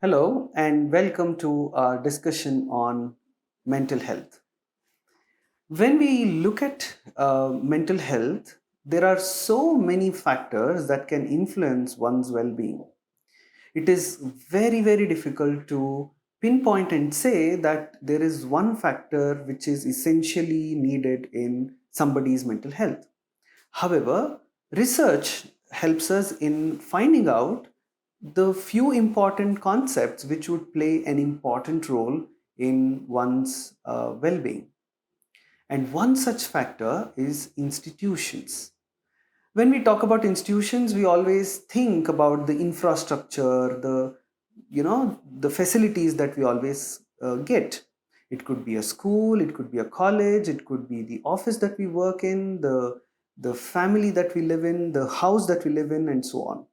Hello, and welcome to our discussion on mental health. When we look at mental health, there are so many factors that can influence one's well being. It is very difficult to pinpoint and say that there is one factor which is essentially needed in somebody's mental health. However, research helps us in finding out the few important concepts which would play an important role in one's well being. And one such factor is institutions. When we talk about institutions, we always think about the infrastructure, the facilities that we always get. It could be a school, it could be a college, it could be the office that we work in, the family that we live in, the house that we live in, and so on.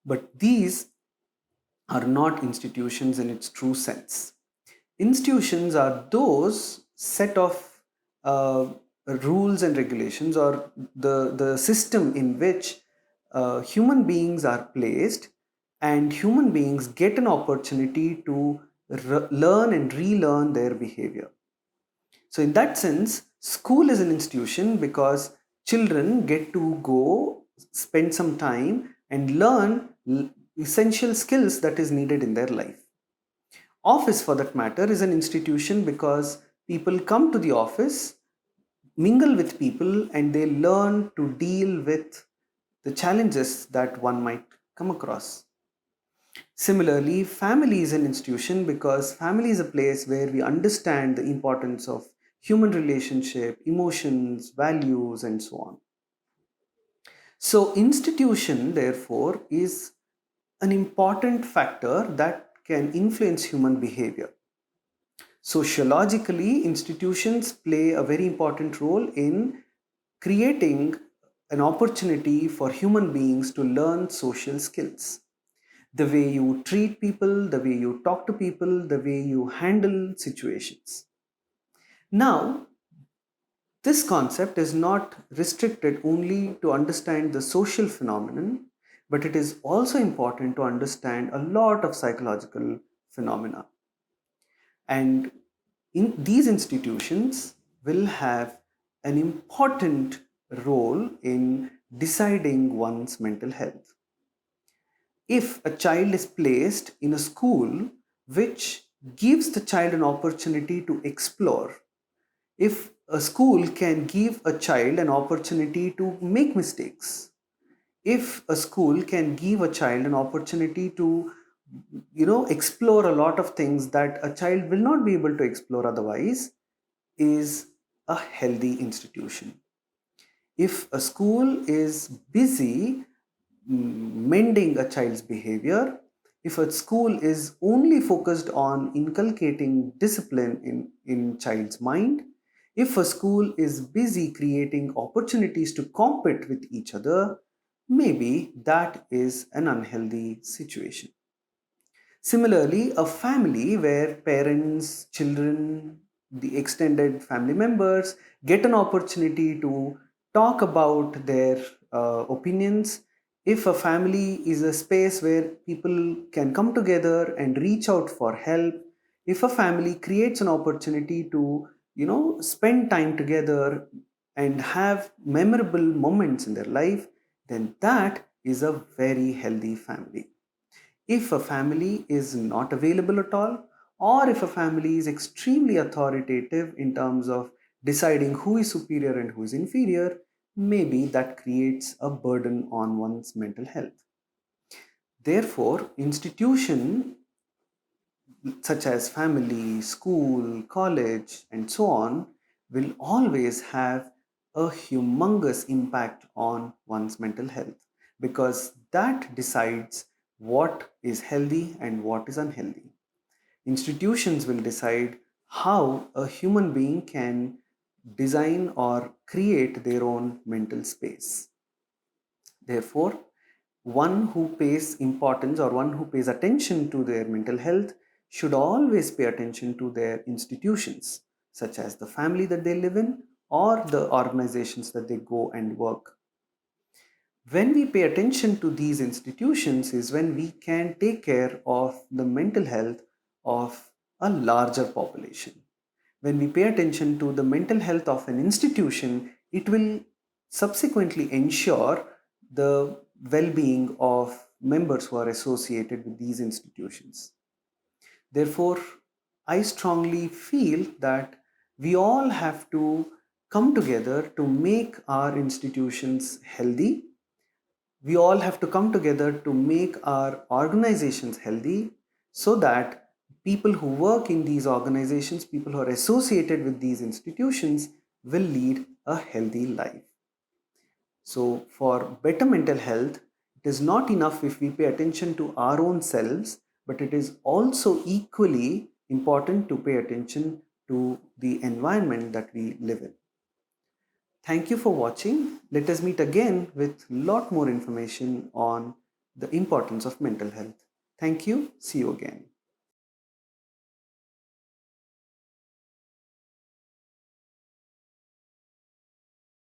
But these are not institutions in its true sense. Institutions are those set of uh, rules and regulations, or the system in which human beings are placed, and human beings get an opportunity to learn and relearn their behavior. So, in that sense, school is an institution because children get to go spend some time and learn essential skills that is needed in their life. Office, for that matter, is an institution because people come to the office, mingle with people, and they learn to deal with the challenges that one might come across. Similarly, family is an institution because family is a place where we understand the importance of human relationship, emotions, values, and so on. So, institution, therefore, is an important factor that can influence human behavior. Sociologically, institutions play a very important role in creating an opportunity for human beings to learn social skills. The way you treat people, the way you talk to people, the way you handle situations. Now, this concept is not restricted only to understand the social phenomenon, but it is also important to understand a lot of psychological phenomena. And these institutions will have an important role in deciding one's mental health. If a child is placed in a school which gives the child an opportunity to explore, if a school can give a child an opportunity to make mistakes, if a school can give a child an opportunity to explore a lot of things that a child will not be able to explore otherwise, is a healthy institution. If a school is busy mending a child's behavior, if a school is only focused on inculcating discipline in child's mind, if a school is busy creating opportunities to compete with each other, maybe that is an unhealthy situation. Similarly, a family where parents, children, the extended family members get an opportunity to talk about their opinions. If a family is a space where people can come together and reach out for help, if a family creates an opportunity to, spend time together and have memorable moments in their life, then that is a very healthy family. If a family is not available at all, or if a family is extremely authoritative in terms of deciding who is superior and who is inferior, maybe that creates a burden on one's mental health. Therefore, institution such as family, school, college, and so on will always have a humongous impact on one's mental health, because that decides what is healthy and what is unhealthy. Institutions will decide how a human being can design or create their own mental space. Therefore, one who pays importance or one who pays attention to their mental health should always pay attention to their institutions, such as the family that they live in or the organizations that they go and work. When we pay attention to these institutions is when we can take care of the mental health of a larger population. When we pay attention to the mental health of an institution, it will subsequently ensure the well being of members who are associated with these institutions. Therefore, I strongly feel that we all have to come together to make our institutions healthy. We all have to come together to make our organizations healthy so that people who work in these organizations, people who are associated with these institutions, will lead a healthy life. So, for better mental health, it is not enough if we pay attention to our own selves, but it is also equally important to pay attention to the environment that we live in. Thank you for watching. Let us meet again with a lot more information on the importance of mental health. Thank you. See you again.